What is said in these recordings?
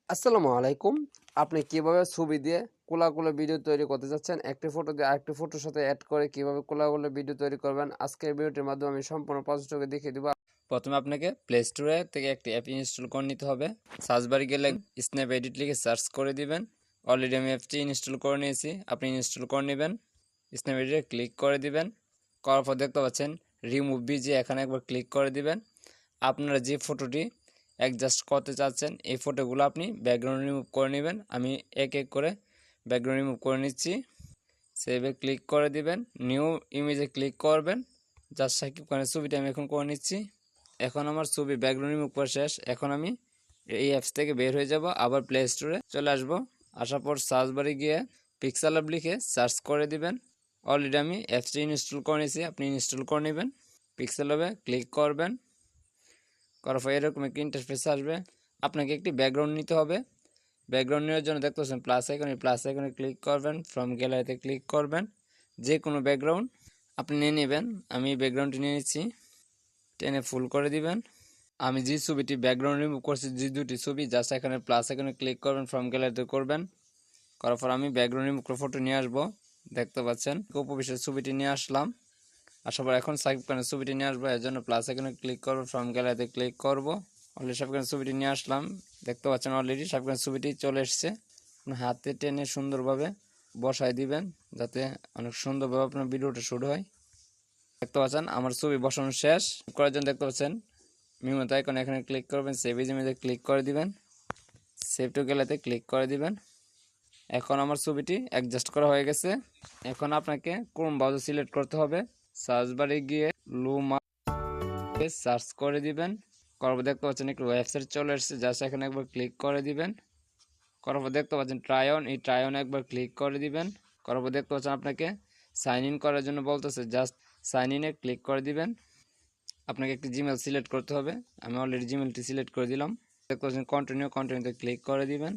আসসালামু আলাইকুম। আপনি কিভাবে ছবি দিয়ে কোলাকুলে ভিডিও তৈরি করতে চাচ্ছেন, একটি ফটো দিয়ে আরেকটি ফটোর সাথে অ্যাড করে কিভাবে কোলাকুলে ভিডিও তৈরি করবেন, আজকের ভিডিওটির মাধ্যমে আমি সম্পূর্ণ প্রসেসটাকে দেখিয়ে দিব। প্রথমে আপনাকে প্লে স্টোরে থেকে একটি অ্যাপ ইনস্টল করে নিতে হবে। সার্চ বারে গেলে স্ন্যাপ এডিট লিখে সার্চ করে দিবেন। অলরেডি আমি অ্যাপটি ইনস্টল করে নিয়েছি, আপনি ইনস্টল করে নেবেন। স্ন্যাপ এডিটে ক্লিক করে দিবেন। করার পর দেখতে পাচ্ছেন রিমুভ বিজি, এখানে একবার ক্লিক করে দিবেন। আপনারা যে ফটোটি অ্যাডজাস্ট করতে চাচ্ছেন এই ফটোগুলো আপনি ব্যাকগ্রাউন্ড রিমুভ করে নেবেন। আমি এক এক করে ব্যাকগ্রাউন্ড রিমুভ করে নিচ্ছি। সেভে ক্লিক করে দিবেন, নিউ ইমেজে ক্লিক করবেন। জাস্ট সাকিব খানের ছবিটা আমি এখন করে নিচ্ছি। এখন আমার ছবি ব্যাকগ্রাউন্ড রিমুভ করা শেষ। এখন আমি এই অ্যাপস থেকে বের হয়ে যাব, আবার প্লে স্টোরে চলে আসব। আসার পর সার্চ বারে গিয়ে পিক্সেল ল্যাব লিখে সার্চ করে দিবেন। অলরেডি আমি অ্যাপসটি ইনস্টল করে নিয়েছি, আপনি ইনস্টল করে নেবেন। পিক্সেল ল্যাবে ক্লিক করবেন, করার পর এরকম একটি ইন্টারফেস আসবে। আপনাকে একটি ব্যাকগ্রাউন্ড নিতে হবে। ব্যাকগ্রাউন্ড নেওয়ার জন্য দেখতে পাচ্ছেন প্লাস আইকনে ক্লিক করবেন, ফ্রম গ্যালারিতে ক্লিক করবেন। যে কোনো ব্যাকগ্রাউন্ড আপনি নিয়ে নেবেন। আমি ব্যাকগ্রাউন্ডটি নিয়ে নিচ্ছি, টেনে ফুল করে দিবেন। আমি যে ছবিটি ব্যাকগ্রাউন্ড রিমুভ করছি, যে দুটি ছবি, জাস্ট এখানে প্লাস আইকনে ক্লিক করবেন, ফ্রম গ্যালারিতে করবেন। করার পর আমি ব্যাকগ্রাউন্ড রিমুভ করে ফটো নিয়ে আসবো। দেখতে পাচ্ছেন উপবিশের ছবিটি নিয়ে আসলাম। আসার পর এখন সাকিব খানের ছবিটি নিয়ে আসবো, এর জন্য প্লাস আইকনে ক্লিক করবো, ফ্রম গ্যালারিতে ক্লিক করবো। অলরেডি সাকিব খানের ছবিটি নিয়ে আসলাম। দেখতে পাচ্ছেন অলরেডি সাকিব খানের ছবিটি চলে এসছে। হাতে টেনে সুন্দরভাবে বসায় দিবেন, যাতে অনেক সুন্দরভাবে আপনার ভিডিওটা শুট হয়। দেখতে পাচ্ছেন আমার ছবি বসানো শেষ। করার জন্য দেখতে পাচ্ছেন মিমো আইকন, এখানে ক্লিক করবেন, সেভ ইমেজে ক্লিক করে দিবেন, সেভ টু গ্যালারিতে ক্লিক করে দিবেন। এখন আমার ছবিটি অ্যাডজাস্ট করা হয়ে গেছে। এখন আপনাকে ক্রোম ব্রাউজার সিলেক্ট করতে হবে। সার্চ বারে গিয়ে লুমা সার্চ করে দিবেন। করার পর দেখতে পাচ্ছেন একটু ওয়েবসাইট চলে এসেছে, জাস্ট এখানে একবার ক্লিক করে দিবেন। করার পর দেখতে পাচ্ছেন ট্রাই অন, এই ট্রাই অন একবার ক্লিক করে দিবেন। করার পর দেখতে পাচ্ছেন আপনাকে সাইন ইন করার জন্য বলতেছে, জাস্ট সাইন ইনে ক্লিক করে দিবেন। আপনাকে একটি জিমেল সিলেক্ট করতে হবে, আমি অলরেডি জিমেলটি সিলেক্ট করে দিলাম। দেখতে পাচ্ছেন কন্টিনিউতে ক্লিক করে দিবেন।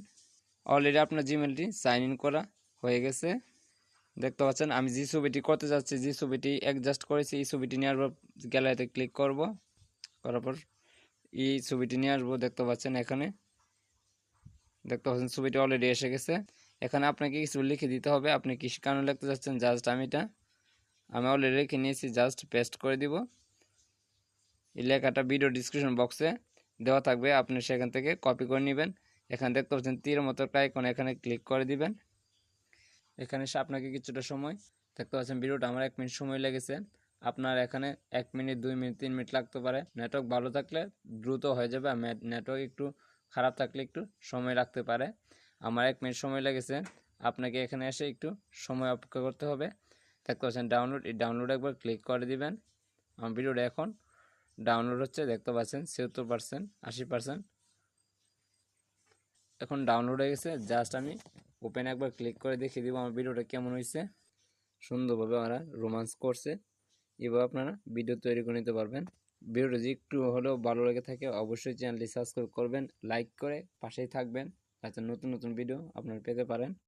অলরেডি আপনার জিমেলটি সাইন ইন করা হয়ে গেছে। দেখতে পাচ্ছেন আমি যে ছবিটি করতে যাচ্ছি, যে ছবিটি অ্যাডজাস্ট করেছি, এই ছবিটি নিয়ে আসবো, গ্যালারিতে ক্লিক করব। করার পর এই ছবিটি নিয়ে আসবো। দেখতে পাচ্ছেন এখানে দেখতে পাচ্ছেন ছবিটি অলরেডি এসে গেছে। এখানে আপনাকে কিছু লিখে দিতে হবে, আপনি কি কারণে লিখতে যাচ্ছেন। জাস্ট আমি অলরেডি লিখে নিয়েছি, জাস্ট পেস্ট করে দিব। এই লেখাটা ভিডিও ডিসক্রিপশন বক্সে দেওয়া থাকবে, আপনি সেখান থেকে কপি করে নেবেন। এখানে দেখতে পাচ্ছেন তীরের মতো একটা আইকন, এখানে ক্লিক করে দিবেন। এখানে আপনাকে কিছুটা সময়, দেখতে পাচ্ছেন ভিডিওটা আমার 1 মিনিট সময় লেগেছে। আপনার এখানে 1 মিনিট 2 মিনিট 3 মিনিট লাগতে পারে। নেটওয়ার্ক ভালো থাকলে দ্রুত হয়ে যাবে, আর নেটওয়ার্ক একটু খারাপ থাকলে একটু সময় লাগতে পারে। আমার 1 মিনিট সময় লেগেছে, আপনাকে এখানে এসে একটু সময় অপেক্ষা করতে হবে। দেখতে পাচ্ছেন ডাউনলোড, এই ডাউনলোড একবার ক্লিক করে দিবেন। আমার ভিডিওটা এখন ডাউনলোড হচ্ছে, দেখতে পাচ্ছেন ৭০%, ৮০%। এখন ডাউনলোড হয়ে গেছে, জাস্ট আমি ওপেন একবার ক্লিক করে দেখিয়ে দিব আমার ভিডিওটা কেমন হয়েছে। সুন্দরভাবে ওরা রোমান্স করছে। এভাবে আপনারা ভিডিও তৈরি করে নিতে পারবেন। ভিডিওটা যদি একটু হলেও ভালো লেগে থাকে অবশ্যই চ্যানেলটি সাবস্ক্রাইব করবেন, লাইক করে পাশেই থাকবেন, যাতে নতুন নতুন ভিডিও আপনারা পেতে পারেন।